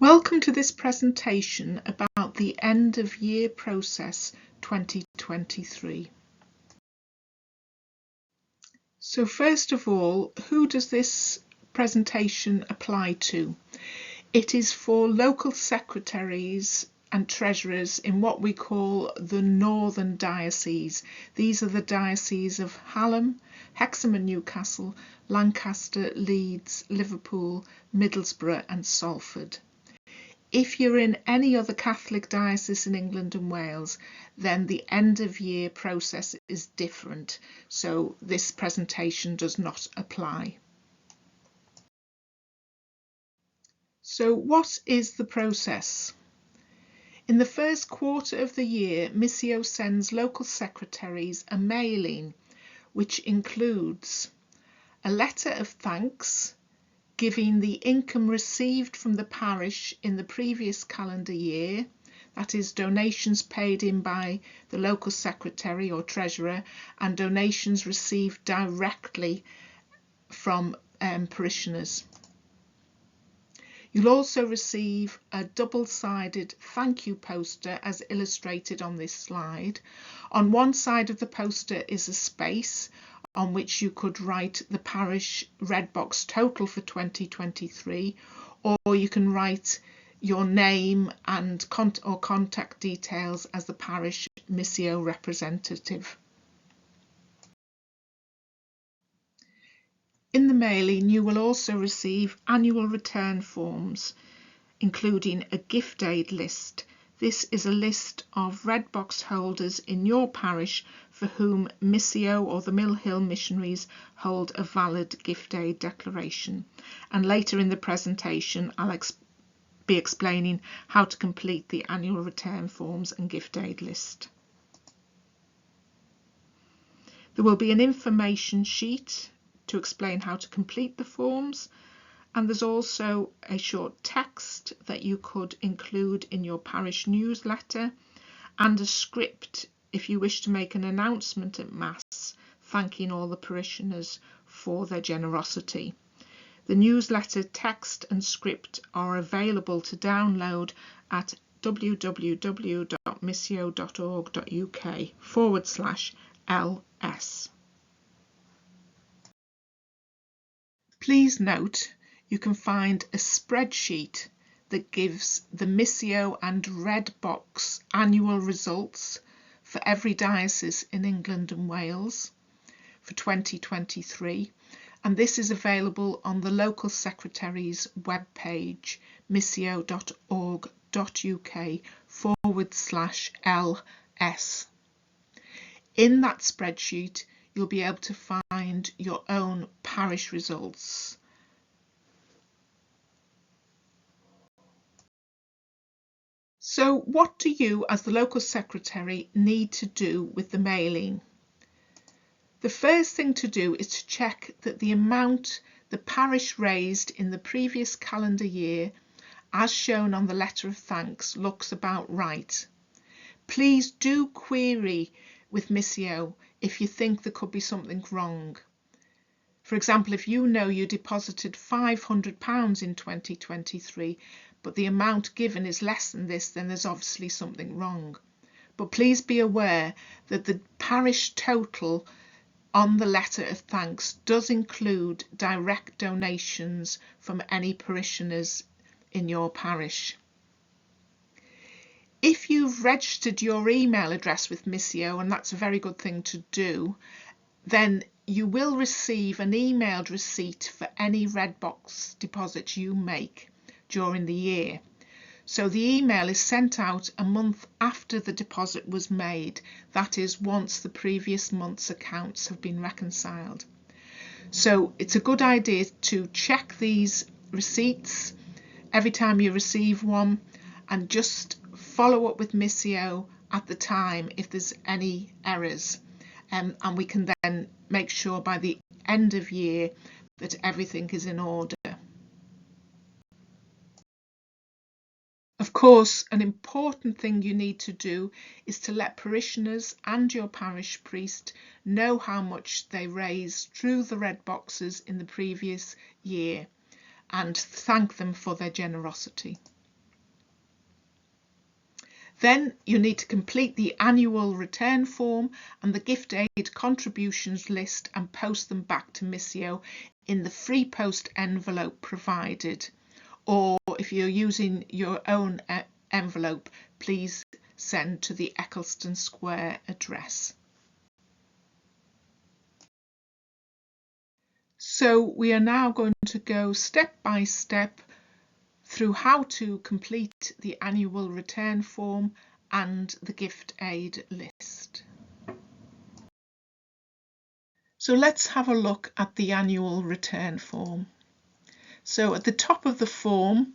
Welcome to this presentation about the end of year process 2023. So first of all, who does this presentation apply to? It is for local secretaries and treasurers in what we call the Northern Diocese. These are the dioceses of Hallam, Hexham and Newcastle, Lancaster, Leeds, Liverpool, Middlesbrough and Salford. If you're in any other Catholic diocese in England and Wales, then the end of year process is different, so this presentation does not apply. So what is the process? In the first quarter of the year, Missio sends local secretaries a mailing which includes a letter of thanks giving the income received from the parish in the previous calendar year, that is donations paid in by the local secretary or treasurer and donations received directly from parishioners. You'll also receive a double-sided thank you poster as illustrated on this slide. On one side of the poster is a space on which you could write the parish red box total for 2023, or you can write your name and contact details as the parish Missio representative. In the mailing, you will also receive annual return forms, including a gift aid list. This is a list of red box holders in your parish for whom Missio or the Mill Hill Missionaries hold a valid gift aid declaration. And later in the presentation, I'll be explaining how to complete the annual return forms and gift aid list. There will be an information sheet to explain how to complete the forms, and there's also a short text that you could include in your parish newsletter and a script if you wish to make an announcement at Mass thanking all the parishioners for their generosity. The newsletter text and script are available to download at www.missio.org.uk/LS. Please note you can find a spreadsheet that gives the Missio and Red Box annual results for every diocese in England and Wales for 2023, and this is available on the local secretary's webpage missio.org.uk/LS. In that spreadsheet you'll be able to find your own parish results. So what do you as the local secretary need to do with the mailing? The first thing to do is to check that the amount the parish raised in the previous calendar year, as shown on the letter of thanks, looks about right. Please do query with Missio if you think there could be something wrong. For example, if you know you deposited £500 in 2023, but the amount given is less than this, then there's obviously something wrong. But please be aware that the parish total on the letter of thanks does include direct donations from any parishioners in your parish. If you've registered your email address with Missio, and that's a very good thing to do, then you will receive an emailed receipt for any red box deposits you make during the year. So the email is sent out a month after the deposit was made, that is once the previous month's accounts have been reconciled. So it's a good idea to check these receipts every time you receive one and just follow up with Missio at the time if there's any errors, and we can then make sure by the end of year that everything is in order. Of course, an important thing you need to do is to let parishioners and your parish priest know how much they raised through the red boxes in the previous year and thank them for their generosity. Then you need to complete the annual return form and the gift aid contributions list and post them back to Missio in the free post envelope provided. Or if you're using your own envelope, please send to the Eccleston Square address. So we are now going to go step by step through how to complete the annual return form and the gift aid list. So let's have a look at the annual return form. So at the top of the form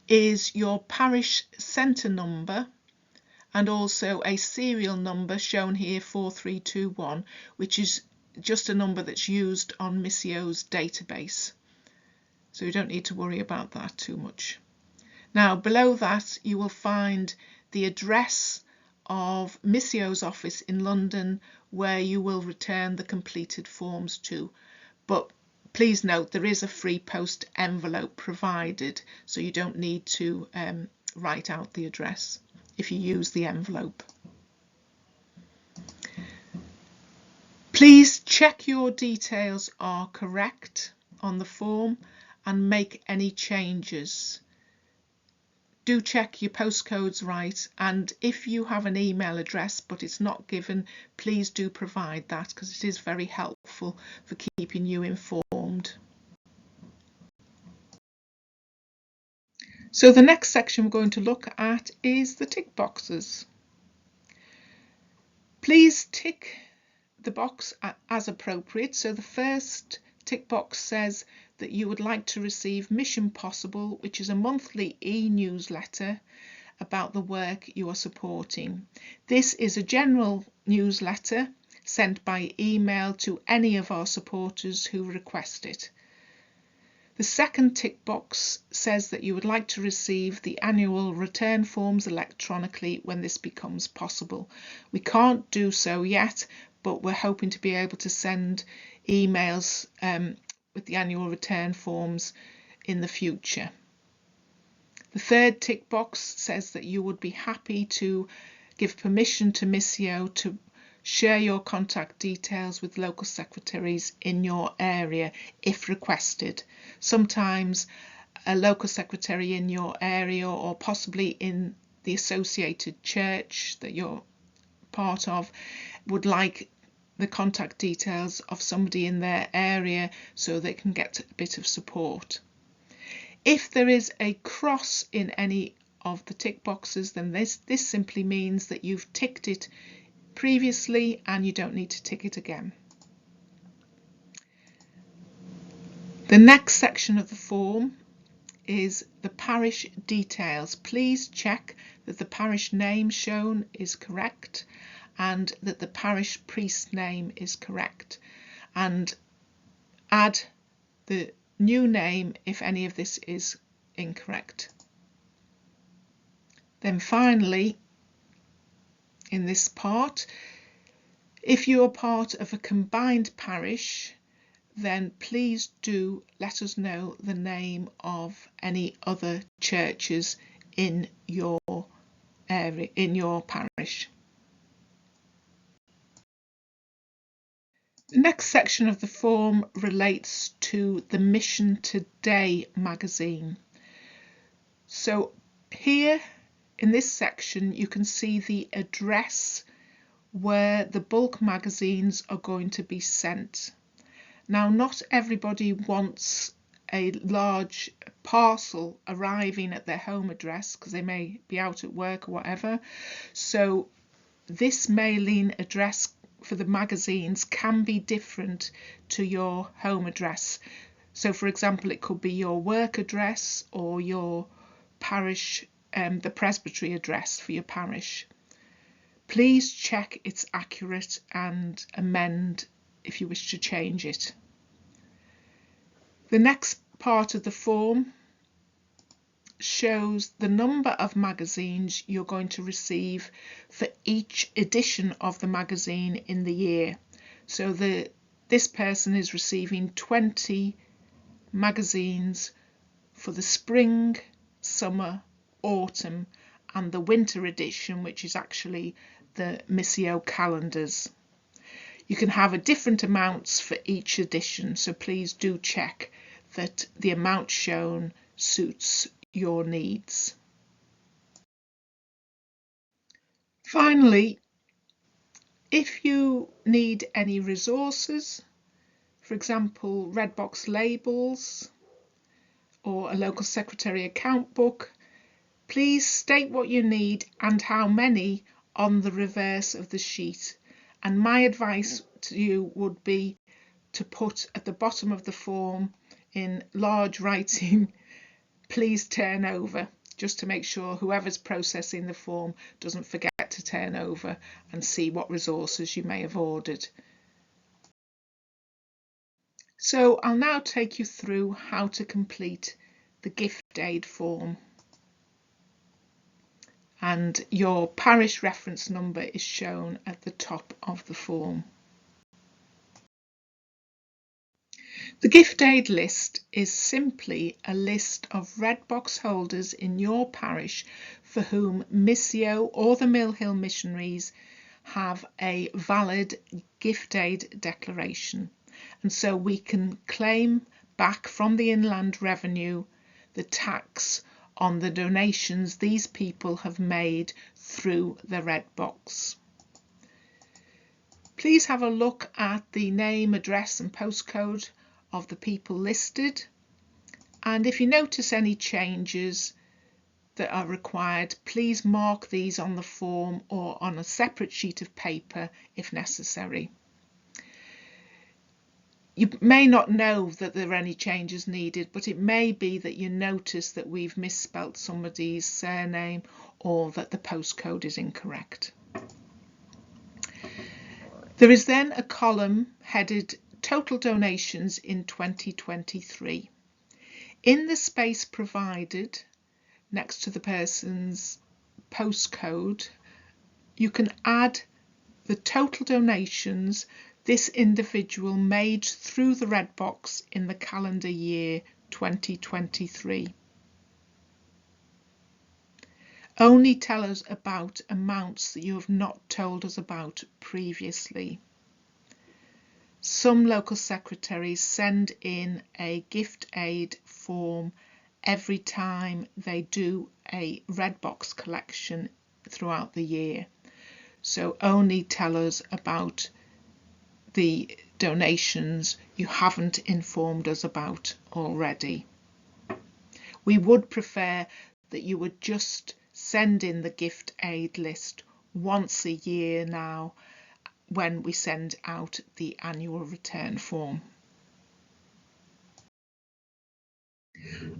is your parish centre number and also a serial number shown here 4321, which is just a number that's used on Missio's database. So you don't need to worry about that too much. Now below that you will find the address of Missio's office in London where you will return the completed forms to. But please note there is a free post envelope provided, so you don't need to write out the address if you use the envelope. Please check your details are correct on the form and make any changes. Do check your postcodes right, and if you have an email address but it's not given, please do provide that because it is very helpful for keeping you informed. So the next section we're going to look at is the tick boxes. Please tick the box as appropriate. So the first tick box says that you would like to receive Mission Possible, which is a monthly e-newsletter about the work you are supporting. This is a general newsletter sent by email to any of our supporters who request it. The second tick box says that you would like to receive the annual return forms electronically when this becomes possible. We can't do so yet, but we're hoping to be able to send emails with the annual return forms in the future. The third tick box says that you would be happy to give permission to Missio to share your contact details with local secretaries in your area if requested. Sometimes a local secretary in your area or possibly in the associated church that you're part of would like the contact details of somebody in their area so they can get a bit of support. If there is a cross in any of the tick boxes, then this simply means that you've ticked it previously and you don't need to tick it again. The next section of the form is the parish details. Please check that the parish name shown is correct and that the parish priest name is correct, and add the new name if any of this is incorrect. Then finally, in this part, if you are part of a combined parish, then please do let us know the name of any other churches in your area, in your parish. The next section of the form relates to the Mission Today magazine. So here in this section you can see the address where the bulk magazines are going to be sent. Now, not everybody wants a large parcel arriving at their home address because they may be out at work or whatever. So this mailing address for the magazines can be different to your home address. So for example, it could be your work address or your parish, the presbytery address for your parish. Please check it's accurate and amend if you wish to change it. The next part of the form shows the number of magazines you're going to receive for each edition of the magazine in the year. So this person is receiving 20 magazines for the spring, summer, autumn and the winter edition, which is actually the Missio calendars. You can have a different amounts for each edition, so please do check that the amount shown suits your needs. Finally, if you need any resources, for example, red box labels or a local secretary account book, please state what you need and how many on the reverse of the sheet. And my advice to you would be to put at the bottom of the form in large writing, please turn over, just to make sure whoever's processing the form doesn't forget to turn over and see what resources you may have ordered. So I'll now take you through how to complete the gift aid form. And your parish reference number is shown at the top of the form. The gift aid list is simply a list of red box holders in your parish for whom Missio or the Mill Hill Missionaries have a valid gift aid declaration, and so we can claim back from the Inland Revenue the tax on the donations these people have made through the red box. Please have a look at the name, address and postcode of the people listed, and if you notice any changes that are required, please mark these on the form or on a separate sheet of paper if necessary. You may not know that there are any changes needed, but it may be that you notice that we've misspelt somebody's surname or that the postcode is incorrect. There is then a column headed Total Donations in 2023. In the space provided next to the person's postcode, you can add the total donations this individual made through the red box in the calendar year 2023. Only tell us about amounts that you have not told us about previously. Some local secretaries send in a gift aid form every time they do a red box collection throughout the year. So only tell us about the donations you haven't informed us about already. We would prefer that you would just send in the gift aid list once a year now when we send out the annual return form.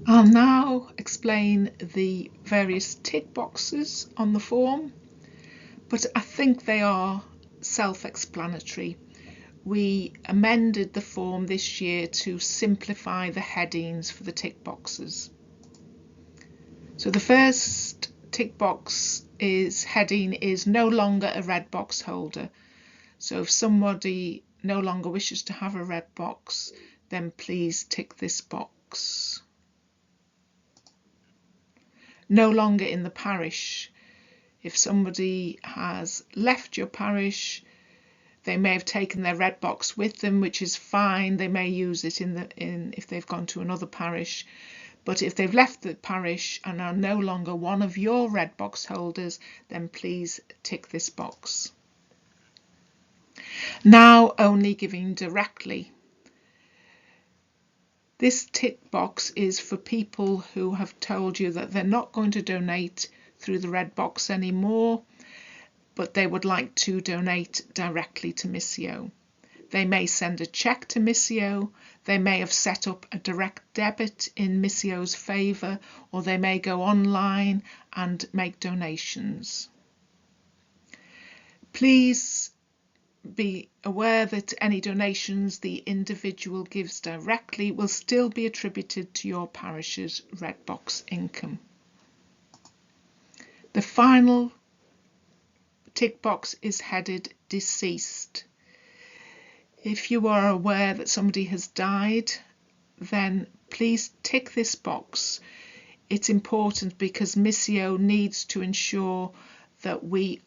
I'll now explain the various tick boxes on the form, but I think they are self-explanatory. We amended the form this year to simplify the headings for the tick boxes. So the first tick box heading is no longer a red box holder. So if somebody no longer wishes to have a red box, then please tick this box. No longer in the parish. If somebody has left your parish, they may have taken their red box with them, which is fine. They may use it if they've gone to another parish. But if they've left the parish and are no longer one of your red box holders, then please tick this box. Now only giving directly. This tick box is for people who have told you that they're not going to donate through the red box anymore, but they would like to donate directly to Missio. They may send a cheque to Missio, they may have set up a direct debit in Missio's favour, or they may go online and make donations. Please be aware that any donations the individual gives directly will still be attributed to your parish's red box income. The final tick box is headed deceased. If you are aware that somebody has died, then please tick this box. it's important because Missio needs to ensure that we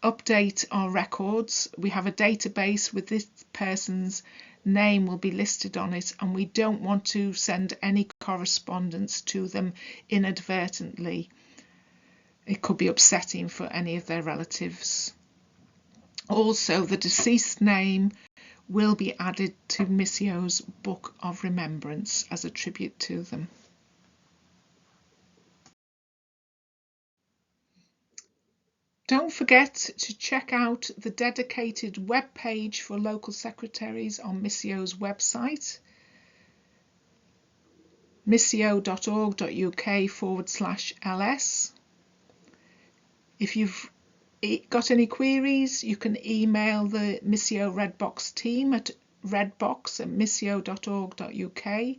update our records. We have a database with this person's name will be listed on it, and we don't want to send any correspondence to them inadvertently. It could be upsetting for any of their relatives. Also, the deceased name will be added to Missio's Book of Remembrance as a tribute to them. Don't forget to check out the dedicated web page for local secretaries on Missio's website, missio.org.uk/ls. If you've got any queries, you can email the Missio Redbox team at redbox@missio.org.uk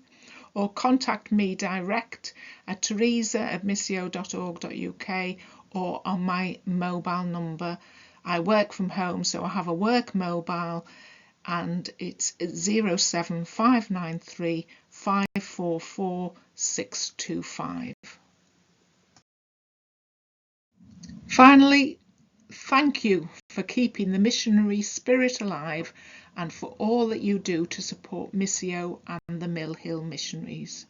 or contact me direct at teresa@missio.org.uk or on my mobile number. I work from home, so I have a work mobile, and it's 07593 544 625. Finally, thank you for keeping the missionary spirit alive and for all that you do to support Missio and the Mill Hill missionaries.